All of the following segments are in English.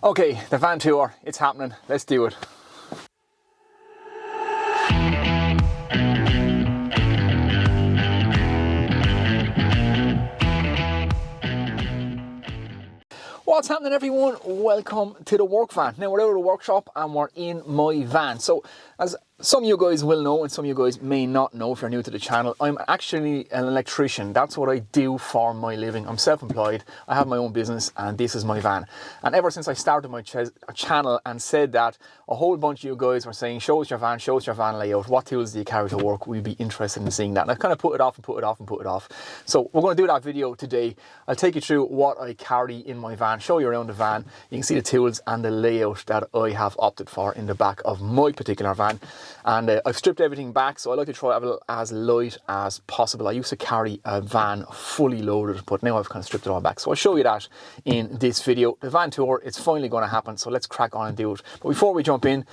Okay, the van tour, it's happening. Let's do it. What's happening, everyone? Welcome to the work van. Now we're out of the workshop and we're in my van. So as some of you guys will know and some of you guys may not know if you're new to the channel, I'm actually an electrician. That's what I do for my living. I'm self-employed, I have my own business, and this is my van. And ever since I started my channel and said that, a whole bunch of you guys were saying, show us your van layout, what tools do you carry to work? We'd be interested in seeing that. And I kind of put it off and put it off and put it off. So we're going to do that video today. I'll take you through what I carry in my van, show you around the van. You can see the tools and the layout that I have opted for in the back of my particular van. And I've stripped everything back, so I like to try it as light as possible. I used to carry a van fully loaded, but now I've kind of stripped it all back. So I'll show you that in this video. The van tour, it's finally going to happen, so let's crack on and do it. But before we jump in,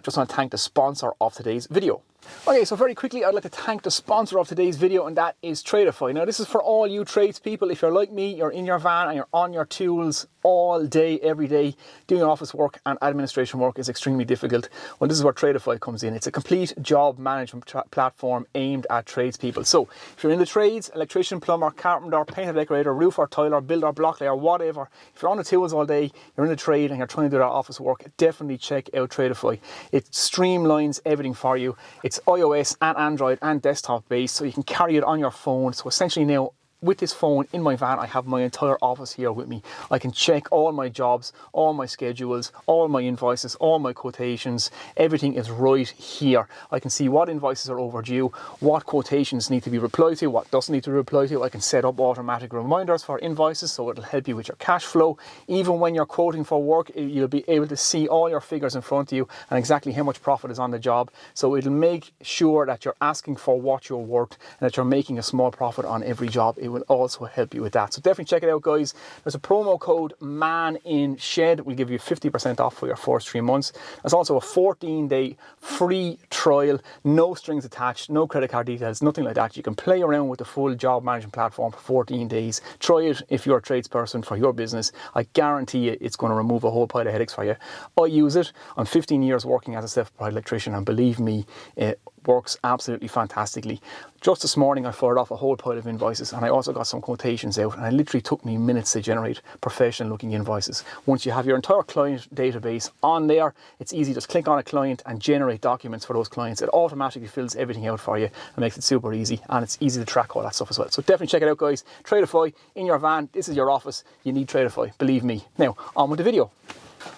just want to thank the sponsor of today's video. Okay, so very quickly, I'd like to thank the sponsor of today's video, and that is Tradeify. Now, this is for all you tradespeople. If you're like me, you're in your van and you're on your tools all day, every day. Doing office work and administration work is extremely difficult. Well, this is where Tradeify comes in. It's a complete job management platform aimed at tradespeople. So, if you're in the trades, electrician, plumber, carpenter, painter, decorator, roofer, tiler, builder, blocklayer, whatever, if you're on the tools all day, you're in the trade and you're trying to do that office work, definitely check out Tradeify. It streamlines everything for you. It's iOS and Android and desktop based, so you can carry it on your phone. So essentially now, with this phone in my van, I have my entire office here with me. I can check all my jobs, all my schedules, all my invoices, all my quotations. Everything is right here. I can see what invoices are overdue, what quotations need to be replied to, what doesn't need to be replied to. I can set up automatic reminders for invoices, so it'll help you with your cash flow. Even when you're quoting for work, you'll be able to see all your figures in front of you and exactly how much profit is on the job. So it'll make sure that you're asking for what you're worth and that you're making a small profit on every job. It will also help you with that. So definitely check it out, guys. There's a promo code MANINSHED. We'll give you 50% off for your first 3 months. There's also a 14-day free trial, no strings attached, no credit card details, nothing like that. You can play around with the full job management platform for 14 days. Try it if you're a tradesperson for your business. I guarantee you it's going to remove a whole pile of headaches for you. I use it. I'm 15 years working as a self-employed electrician, and believe me, it works absolutely fantastically. Just this morning I fired off a whole pile of invoices, and I also got some quotations out, and it literally took me minutes to generate professional looking invoices. Once you have your entire client database on there, it's easy. Just click on a client and generate documents for those clients. It automatically fills everything out for you and makes it super easy, and it's easy to track all that stuff as well. So definitely check it out, guys. Tradeify in your van. This is your office. You need Tradeify, believe me. Now on with the video.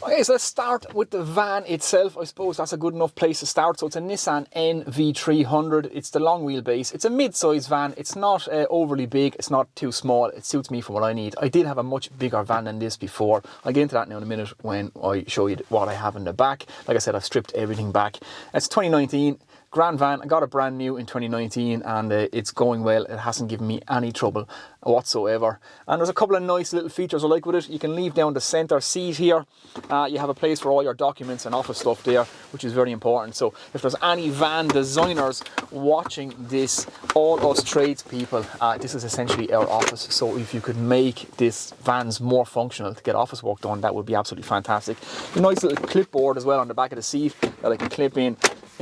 Okay, so let's start with the van itself. I suppose that's a good enough place to start. So it's a Nissan Nv 300. It's the long wheelbase. It's a mid-size van. It's not overly big. It's not too small. It suits me for what I need. I did have a much bigger van than this before. I'll get into that now in a minute when I show you what I have in the back. Like I said, I've stripped everything back. It's 2019. Grand van. I got it brand new in 2019, and it's going well. It hasn't given me any trouble whatsoever. And there's a couple of nice little features I like with it. You can leave down the center seat here. You have a place for all your documents and office stuff there, which is very important. So if there's any van designers watching this, all us tradespeople, this is essentially our office. So if you could make this vans more functional to get office work done, that would be absolutely fantastic. A nice little clipboard as well on the back of the seat that I can clip in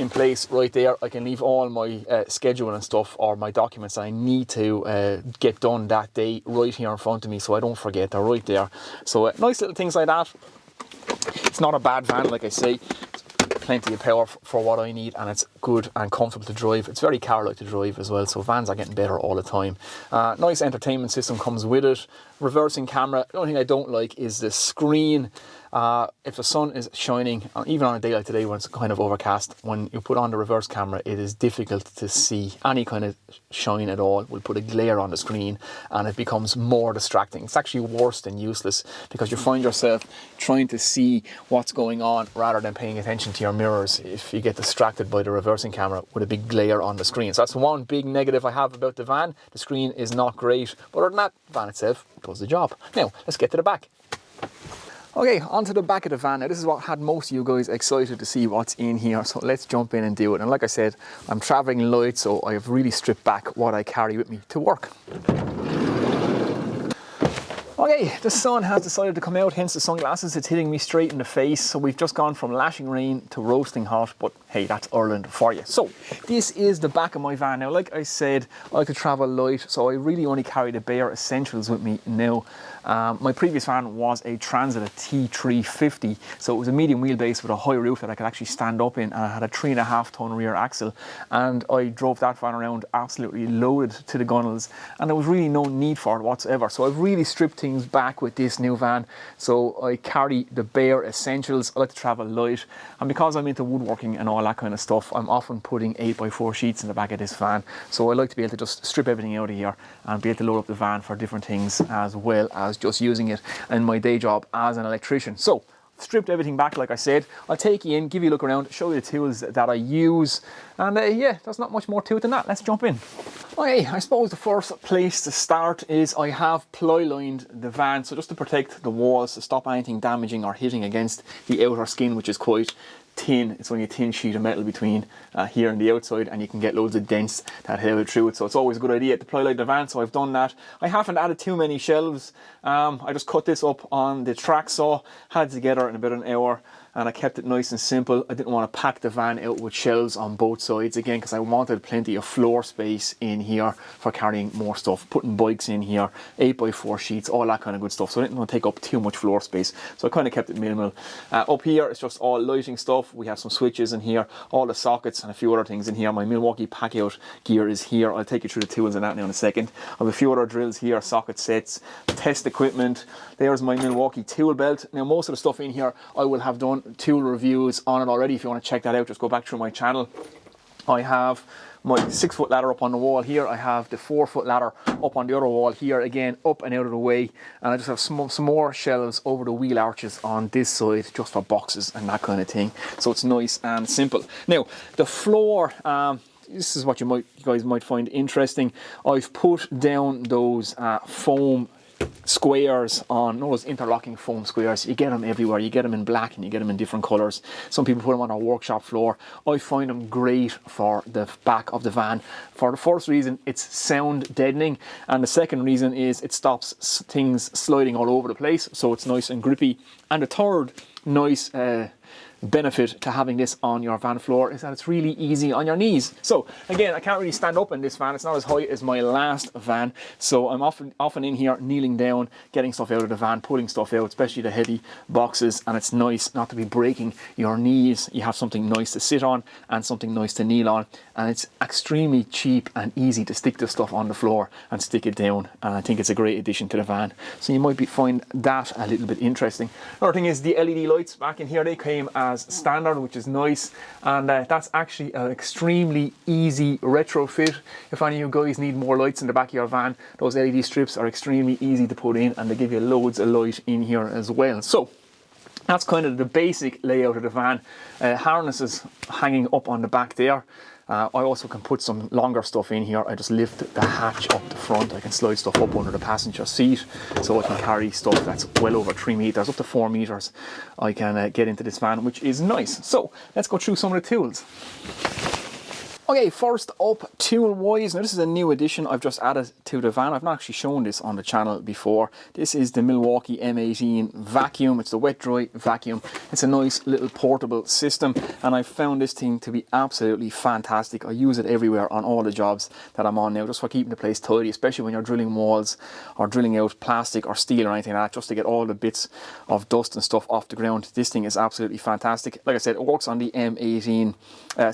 place right there. I can leave all my schedule and stuff, or my documents that I need to get done that day, right here in front of me, so I don't forget. They're right there. So nice little things like that. It's not a bad van, like I say. Plenty of power for what I need, and it's good and comfortable to drive. It's very car-like to drive as well, so vans are getting better all the time. Nice entertainment system comes with it. Reversing camera. The only thing I don't like is the screen. If the sun is shining, even on a day like today when it's kind of overcast, when you put on the reverse camera, it is difficult to see any kind of shine at all. We'll put a glare on the screen and it becomes more distracting. It's actually worse than useless, because you find yourself trying to see what's going on rather than paying attention to your mirrors if you get distracted by the reversing camera with a big glare on the screen. So that's one big negative I have about the van. The screen is not great, but other than that, the van itself does the job. Now, let's get to the back. Okay, onto the back of the van. Now, this is what had most of you guys excited to see what's in here. So let's jump in and do it. And like I said, I'm traveling light, so I have really stripped back what I carry with me to work. Okay, the sun has decided to come out, hence the sunglasses. It's hitting me straight in the face. So we've just gone from lashing rain to roasting hot, but hey, that's Ireland for you. So this is the back of my van. Now, like I said, I like to travel light, so I really only carry the bare essentials with me now. My previous van was a Transit, a T350, so it was a medium wheelbase with a high roof that I could actually stand up in, and I had a 3.5 ton rear axle, and I drove that van around absolutely loaded to the gunnels, and there was really no need for it whatsoever. So I've really stripped things back with this new van. So I carry the bare essentials. I like to travel light, and because I'm into woodworking and all that kind of stuff, I'm often putting 8x4 sheets in the back of this van. So I like to be able to just strip everything out of here and be able to load up the van for different things, as well as just using it in my day job as an electrician. So stripped everything back, like I said. I'll take you in, give you a look around, show you the tools that I use, and yeah, there's not much more to it than that. Let's jump in. Okay, I suppose the first place to start is I have ply lined the van, so just to protect the walls, to stop anything damaging or hitting against the outer skin, which is quite thin. It's only a thin sheet of metal between here and the outside, and you can get loads of dents that head through it, so it's always a good idea to ply line the van. So I've done that. I haven't added too many shelves. I just cut this up on the track saw, had it together in about an hour, and I kept it nice and simple. I didn't want to pack the van out with shelves on both sides again, because I wanted plenty of floor space in here for carrying more stuff, putting bikes in here, 8x4 sheets, all that kind of good stuff. So I didn't want to take up too much floor space, so I kind of kept it minimal. Up here it's just all lighting stuff. We have some switches in here, all the sockets, and a few other things in here. My Milwaukee pack out gear is here. I'll take you through the tools and that now in a second. I have a few other drills here, socket sets, test equipment. There's my Milwaukee tool belt. Now, most of the stuff in here I will have done tool reviews on it already. If you want to check that out, just go back through my channel. I have my 6-foot ladder up on the wall here. I have the 4-foot ladder up on the other wall here, again up and out of the way, and I just have some more shelves over the wheel arches on this side just for boxes and that kind of thing. So it's nice and simple. Now the floor, this is what you guys might find interesting. I've put down those foam squares on, those interlocking foam squares. You get them everywhere. You get them in black and you get them in different colours. Some people put them on our workshop floor. I find them great for the back of the van. For the first reason, it's sound deadening, and the second reason is it stops things sliding all over the place, so it's nice and grippy. And the third nice benefit to having this on your van floor is that it's really easy on your knees. So again, I can't really stand up in this van. It's not as high as my last van, so I'm often in here kneeling down, getting stuff out of the van, pulling stuff out, especially the heavy boxes, and it's nice not to be breaking your knees. You have something nice to sit on and something nice to kneel on, and it's extremely cheap and easy to stick the stuff on the floor and stick it down, and I think it's a great addition to the van. So you might find that a little bit interesting. Another thing is the LED lights back in here. They came as standard, which is nice, and that's actually an extremely easy retrofit. If any of you guys need more lights in the back of your van, those LED strips are extremely easy to put in, and they give you loads of light in here as well. So that's kind of the basic layout of the van. Harnesses hanging up on the back there. I also can put some longer stuff in here. I just lift the hatch up the front. I can slide stuff up under the passenger seat, so I can carry stuff that's well over 3 meters, up to 4 meters. I can get into this van, which is nice. So let's go through some of the tools. Okay, first up, tool-wise. Now this is a new addition I've just added to the van. I've not actually shown this on the channel before. This is the Milwaukee M18 Vacuum. It's the wet-dry vacuum. It's a nice little portable system, and I found this thing to be absolutely fantastic. I use it everywhere on all the jobs that I'm on now, just for keeping the place tidy, especially when you're drilling walls or drilling out plastic or steel or anything like that, just to get all the bits of dust and stuff off the ground. This thing is absolutely fantastic. Like I said, it works on the M18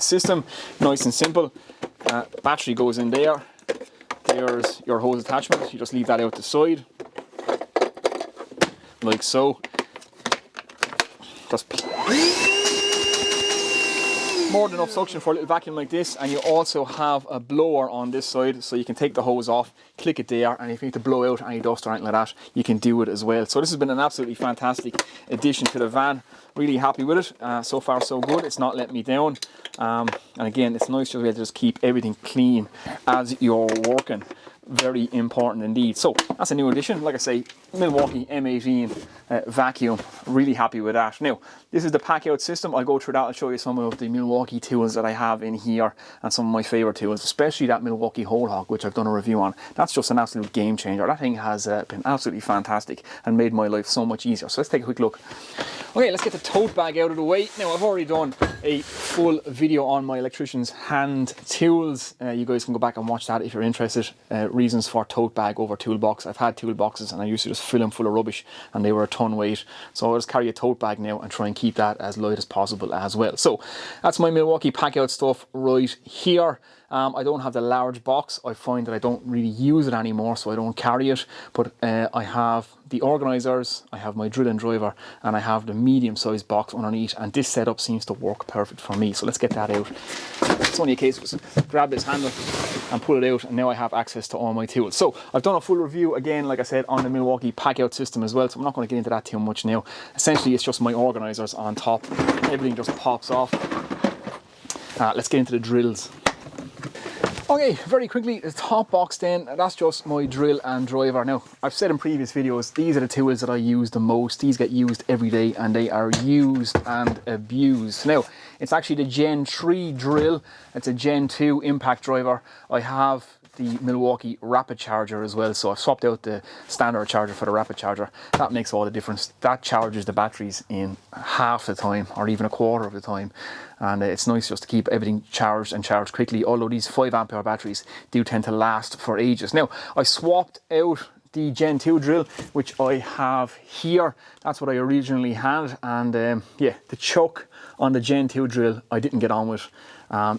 system. Nice and simple. Battery goes in there. There's your hose attachment. You just leave that out the side, like so. Just more than enough suction for a little vacuum like this, and you also have a blower on this side, so you can take the hose off, click it there, and if you need to blow out any dust or anything like that, you can do it as well. So this has been an absolutely fantastic addition to the van. Really happy with it. So far so good. It's not let me down, and again, it's nice to be able to just keep everything clean as you're working. Very important indeed. So that's a new addition. Like I say, Milwaukee M18 Vacuum. Really happy with that. Now, this is the pack out system. I'll go through that. I'll show you some of the Milwaukee tools that I have in here and some of my favorite tools, especially that Milwaukee hole hog, which I've done a review on. That's just an absolute game changer. That thing has been absolutely fantastic and made my life so much easier. So let's take a quick look. Okay, let's get the tote bag out of the way. Now, I've already done a full video on my Electricians hand tools. You guys can go back and watch that if you're interested. Reasons for tote bag over toolbox. I've had toolboxes and I used to just fill them full of rubbish and they were a ton weight. So I'll just carry a tote bag now and try and keep that as light as possible as well. So that's my Milwaukee pack out stuff right here. I don't have the large box. I find that I don't really use it anymore, so I don't carry it. But I have the organisers, I have my drill and driver, and I have the medium-sized box underneath. And this setup seems to work perfect for me. So let's get that out. It's only a case of just grab this handle and pull it out, and now I have access to all my tools. So I've done a full review again, like I said, on the Milwaukee pack out system as well. So I'm not going to get into that too much now. Essentially, it's just my organisers on top. Everything just pops off. Let's get into the drills. Okay, very quickly, the top box then, that's just my drill and driver. Now, I've said in previous videos, these are the tools that I use the most. These get used every day and they are used and abused. Now, it's actually the Gen 3 drill. It's a Gen 2 impact driver. I have the Milwaukee rapid charger as well, so I've swapped out the standard charger for the rapid charger. That makes all the difference. That charges the batteries in half the time or even a quarter of the time, and it's nice just to keep everything charged and charged quickly, although these 5 ampere batteries do tend to last for ages. Now, I swapped out the Gen 2 drill, which I have here. That's what I originally had, and yeah, the chuck on the Gen 2 drill I didn't get on with.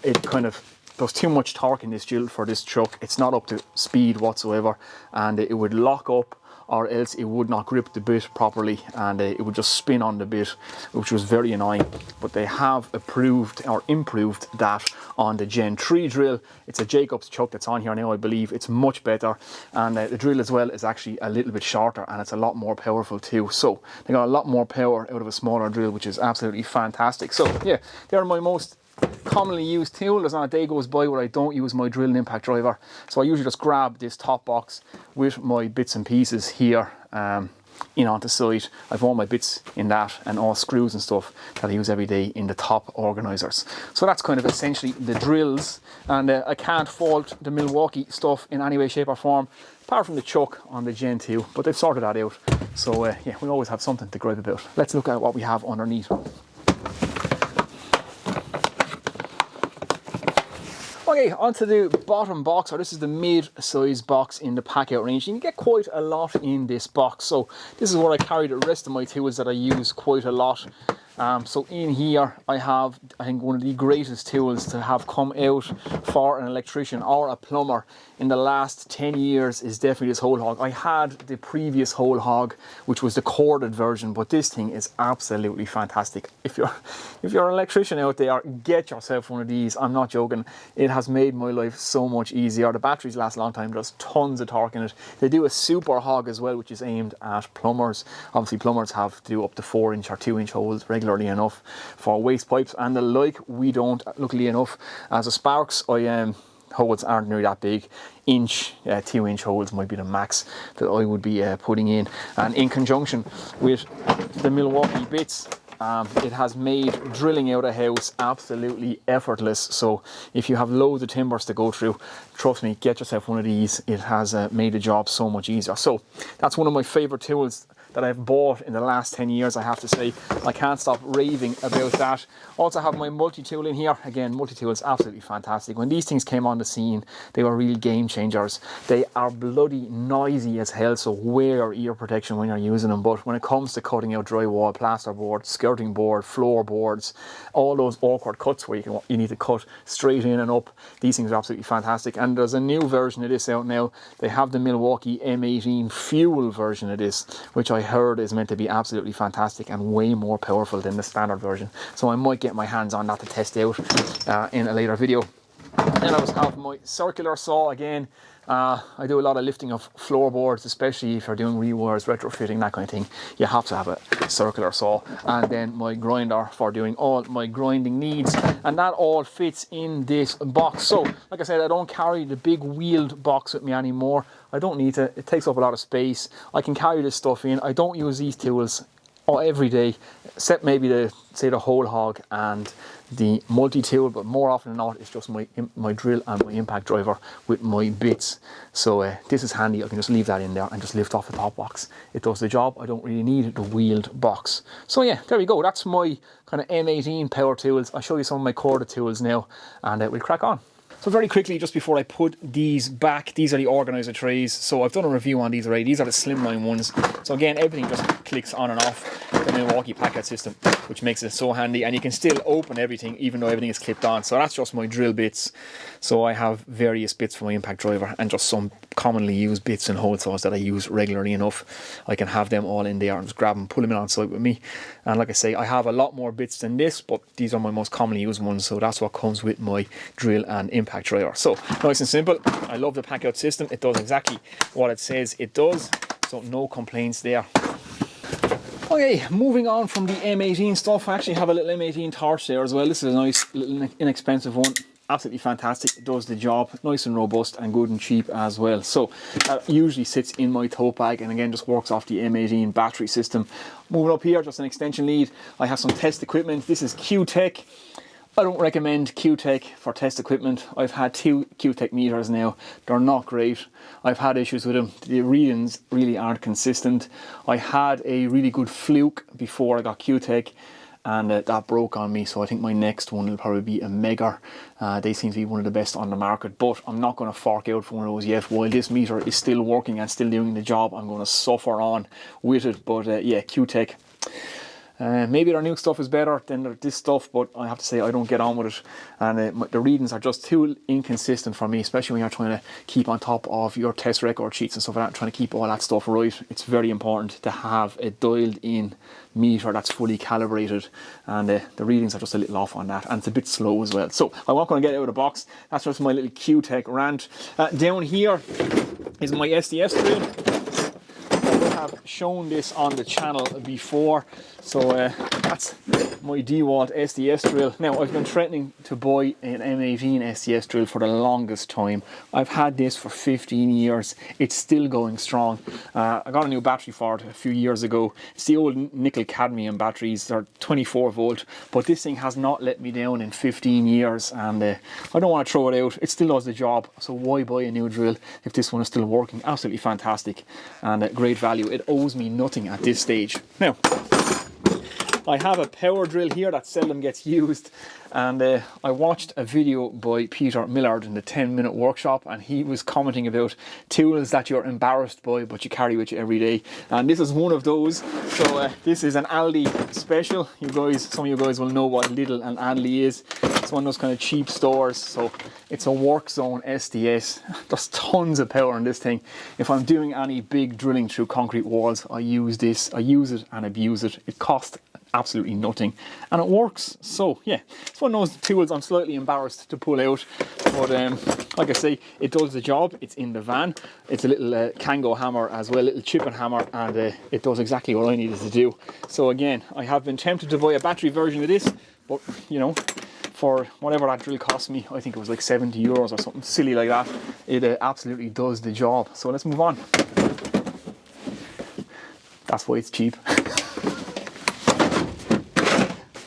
It kind of, there's too much torque in this drill for this chuck. It's not up to speed whatsoever, and it would lock up or else it would not grip the bit properly, and it would just spin on the bit, which was very annoying. But they have approved or improved that on the Gen 3 drill. It's a Jacobs chuck that's on here now, I believe. It's much better, and the drill as well is actually a little bit shorter and it's a lot more powerful too. So they got a lot more power out of a smaller drill, which is absolutely fantastic. So yeah, they're my most commonly used tool. There's not a day goes by where I don't use my drill and impact driver. So I usually just grab this top box with my bits and pieces here in onto site. I've all my bits in that and all screws and stuff that I use every day in the top organisers. So that's kind of essentially the drills, and I can't fault the Milwaukee stuff in any way, shape or form, apart from the chuck on the Gen 2, but they've sorted that out. So yeah, we always have something to gripe about. Let's look at what we have underneath. Okay, onto the bottom box, or this is the mid-size box in the pack out range. You can get quite a lot in this box. So this is where I carry the rest of my tools that I use quite a lot. So in here I have, I think, one of the greatest tools to have come out for an electrician or a plumber in the last 10 years is definitely this hole hog. I had the previous hole hog, which was the corded version, but this thing is absolutely fantastic. If you're an electrician out there, get yourself one of these. I'm not joking. It has made my life so much easier. The batteries last a long time. There's tons of torque in it. They do a super hog as well, which is aimed at plumbers. Obviously plumbers have to do up to 4-inch or 2-inch holes regularly enough for waste pipes and the like. We don't, luckily enough. As a Sparks, holes aren't nearly that big. 2-inch holes might be the max that I would be putting in, and in conjunction with the Milwaukee bits, it has made drilling out a house absolutely effortless. So if you have loads of timbers to go through, trust me, get yourself one of these. It has made the job so much easier. So that's one of my favorite tools that I've bought in the last 10 years, I have to say. I can't stop raving about that. Also have my multi-tool in here. Again, multi-tool is absolutely fantastic. When these things came on the scene, they were real game changers. They are bloody noisy as hell, so wear your ear protection when you're using them. But when it comes to cutting out drywall, plasterboard, skirting board, floorboards, all those awkward cuts where you need to cut straight in and up, these things are absolutely fantastic. And there's a new version of this out now. They have the Milwaukee M18 Fuel version of this, which I heard is meant to be absolutely fantastic and way more powerful than the standard version. So I might get my hands on that to test out in a later video. Then I was have my circular saw again. I do a lot of lifting of floorboards, especially if you're doing rewires, retrofitting, that kind of thing. You have to have a circular saw. And then my grinder for doing all my grinding needs. And that all fits in this box. So, like I said, I don't carry the big wheeled box with me anymore. I don't need to. It takes up a lot of space. I can carry this stuff in. I don't use these tools every day, except maybe the whole hog and the multi-tool, but more often than not it's just my drill and my impact driver with my bits. So this is handy. I can just leave that in there and just lift off the top box. It does the job. I don't really need the wheeled box. So yeah, there we go. That's my kind of M18 power tools. I'll show you some of my corded tools now, and we'll crack on. So very quickly, just before I put these back, these are the organizer trays. So I've done a review on these already. These are the slimline ones. So again, everything just clicks on and off the Milwaukee packet system, which makes it so handy. And you can still open everything, even though everything is clipped on. So that's just my drill bits. So I have various bits for my impact driver and just some commonly used bits and hole saws that I use regularly enough. I can have them all in there and just grab them, pull them in on site with me. And like I say, I have a lot more bits than this, but these are my most commonly used ones. So that's what comes with my drill and impact driver. So nice and simple. I love the pack out system. It does exactly what it says it does. So no complaints there. Okay, moving on from the M18 stuff, I actually have a little M18 Torch there as well. This is a nice little inexpensive one. Absolutely fantastic. It does the job. Nice and robust and good and cheap as well. So that usually sits in my tote bag, and again just works off the M18 battery system. Moving up here, just an extension lead. I have some test equipment. This is Q-Tech. I don't recommend Q-Tech for test equipment. I've had 2 Q-Tech meters now. They're not great. I've had issues with them. The readings really aren't consistent. I had a really good fluke before I got Q-Tech, and that broke on me. So I think my next one will probably be a Mega. They seem to be one of the best on the market, but I'm not going to fork out for one of those yet. While this meter is still working and still doing the job, I'm going to suffer on with it. But yeah, Q-Tech. Maybe their new stuff is better than this stuff, but I have to say I don't get on with it, and the readings are just too inconsistent for me, especially when you're trying to keep on top of your test record sheets and stuff like that, trying to keep all that stuff right. It's very important to have a dialed in meter that's fully calibrated, and the readings are just a little off on that, and it's a bit slow as well. So I'm not going to get out of the box. That's just my little Q-Tech rant. Down here is my SDS drill. I have shown this on the channel before, so that's my Dewalt SDS drill. Now, I've been threatening to buy an M18 SDS drill for the longest time. I've had this for 15 years. It's still going strong. I got a new battery for it a few years ago. It's the old nickel cadmium batteries. They're 24 volt, but this thing has not let me down in 15 years, and I don't want to throw it out. It still does the job, so why buy a new drill if this one is still working? Absolutely fantastic, and great value. It owes me nothing at this stage. Now, I have a power drill here that seldom gets used, and I watched a video by Peter Millard in the 10-minute workshop, and he was commenting about tools that you're embarrassed by but you carry with you every day, and this is one of those. So this is an Aldi special. You guys, some of you guys will know what Lidl and Aldi is. It's one of those kind of cheap stores. So it's a Work Zone SDS. There's tons of power in this thing. If I'm doing any big drilling through concrete walls, I use this. I use it and abuse it. It costs absolutely nothing, and it works. So yeah, it's one of those tools I'm slightly embarrassed to pull out, but like I say, it does the job. It's in the van. It's a little Kango hammer as well, a little chipping hammer, and it does exactly what I needed to do. So again, I have been tempted to buy a battery version of this, but you know, for whatever that drill cost me, I think it was like 70 euros or something silly like that, it absolutely does the job. So let's move on. That's why it's cheap.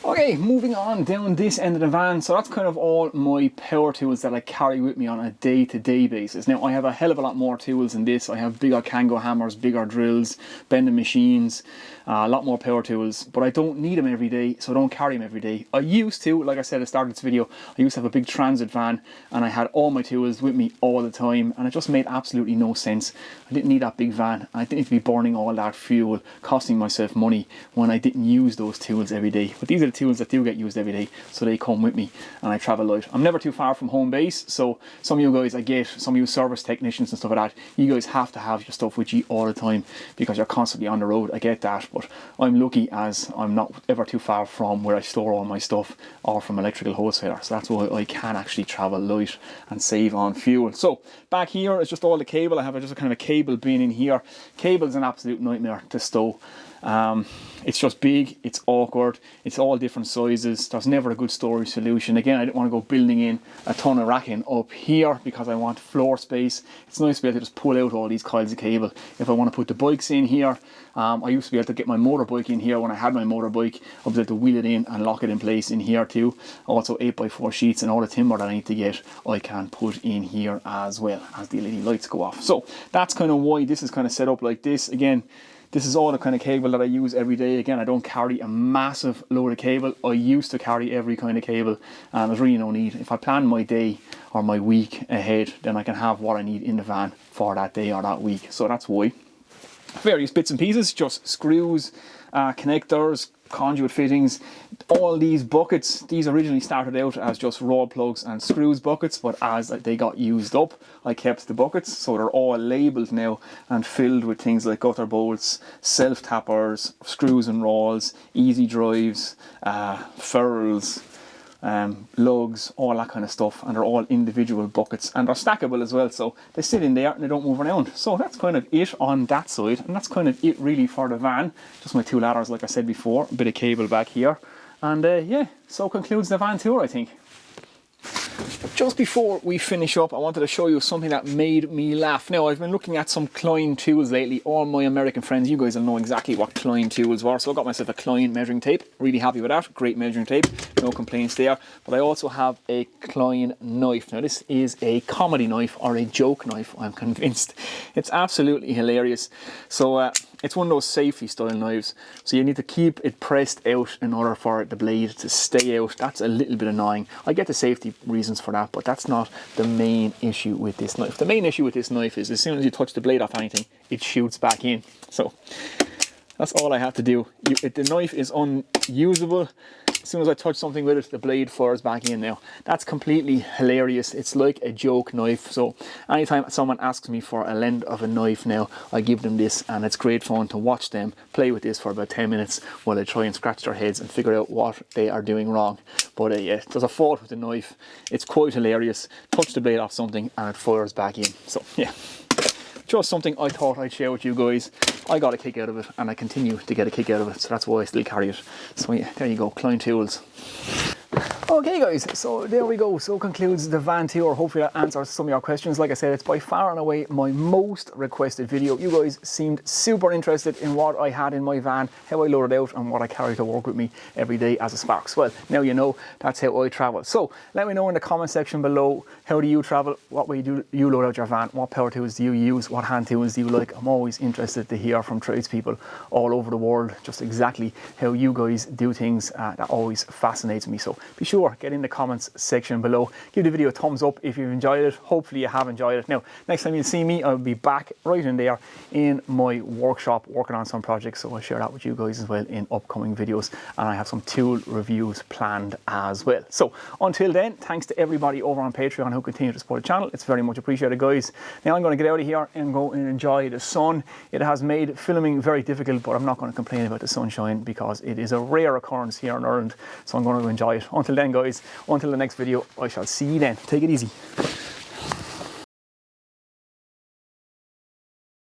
Okay, moving on down this end of the van. So that's kind of all my power tools that I carry with me on a day-to-day basis. Now, I have a hell of a lot more tools than this. I have bigger Kango hammers, bigger drills, bending machines, a lot more power tools, but I don't need them every day, so I don't carry them every day. I used to, like I said at the start of this video, I used to have a big transit van, and I had all my tools with me all the time, and it just made absolutely no sense. I didn't need that big van. I didn't need to be burning all that fuel, costing myself money when I didn't use those tools every day. But these are the tools that do get used every day, so they come with me, and I travel light. I'm never too far from home base, so some of you guys, I get, some of you service technicians and stuff like that, you guys have to have your stuff with you all the time because you're constantly on the road. I get that, but I'm lucky as I'm not ever too far from where I store all my stuff or from electrical wholesaler, so that's why I can actually travel light and save on fuel. So back here is just all the cable. I have just a kind of a cable bin in here. Cable's an absolute nightmare to stow. It's just big, it's awkward, it's all different different sizes. There's never a good storage solution. Again, I didn't want to go building in a ton of racking up here because I want floor space. It's nice to be able to just pull out all these coils of cable. If I want to put the bikes in here, I used to be able to get my motorbike in here when I had my motorbike. I was able to wheel it in and lock it in place in here too. Also 8x4 sheets and all the timber that I need to get, I can put in here as well as the LED lights go off. So that's kind of why this is kind of set up like this. Again, this is all the kind of cable that I use every day. Again, I don't carry a massive load of cable. I used to carry every kind of cable, and there's really no need. If I plan my day or my week ahead, then I can have what I need in the van for that day or that week. So that's why. Various bits and pieces, just screws, connectors, conduit fittings. All these buckets, these originally started out as just raw plugs and screws buckets, but as they got used up, I kept the buckets, so they're all labelled now and filled with things like gutter bolts, self tappers, screws and rolls, easy drives, ferrules, lugs, all that kind of stuff, and they're all individual buckets, and they're stackable as well, so they sit in there and they don't move around. So that's kind of it on that side, and that's kind of it really for the van. Just my two ladders, like I said before, a bit of cable back here, and yeah, so concludes the van tour, I think. Just before we finish up, I wanted to show you something that made me laugh. Now, I've been looking at some Klein tools lately. All my American friends, you guys will know exactly what Klein tools were. So I got myself a Klein measuring tape. Really happy with that. Great measuring tape. No complaints there. But I also have a Klein knife. Now, this is a comedy knife or a joke knife, I'm convinced. It's absolutely hilarious. So it's one of those safety style knives. So you need to keep it pressed out in order for the blade to stay out. That's a little bit annoying. I get the safety reasons for that, but that's not the main issue with this knife. The main issue with this knife is as soon as you touch the blade off anything, it shoots back in. So that's all I have to do. The knife is unusable. As soon as I touch something with it, the blade fires back in now. That's completely hilarious. It's like a joke knife. So anytime someone asks me for a length of a knife now, I give them this, and it's great fun to watch them play with this for about 10 minutes while they try and scratch their heads and figure out what they are doing wrong. But yeah, there's a fault with the knife. It's quite hilarious. Touch the blade off something and it fires back in. So yeah, just something I thought I'd share with you guys. I got a kick out of it, and I continue to get a kick out of it, so that's why I still carry it. So yeah, there you go, Klein tools. Okay guys, so there we go. So concludes the van tour. Hopefully that answers some of your questions. Like I said, it's by far and away my most requested video. You guys seemed super interested in what I had in my van, how I load it out, and what I carry to work with me every day as a Sparks. Well, now you know that's how I travel. So let me know in the comment section below, how do you travel? What way do you load out your van? What power tools do you use? What hand tools do you like? I'm always interested to hear from tradespeople all over the world, just exactly how you guys do things. That always fascinates me. So be sure, get in the comments section below. Give the video a thumbs up if you've enjoyed it. Hopefully you have enjoyed it. Now, next time you see me, I'll be back right in there in my workshop working on some projects. So I'll share that with you guys as well in upcoming videos. And I have some tool reviews planned as well. So until then, thanks to everybody over on Patreon who continue to support the channel. It's very much appreciated, guys. Now I'm going to get out of here and go and enjoy the sun. It has made filming very difficult, but I'm not going to complain about the sunshine because it is a rare occurrence here in Ireland. So I'm going to enjoy it. Until then, guys, until the next video, I shall see you then. Take it easy.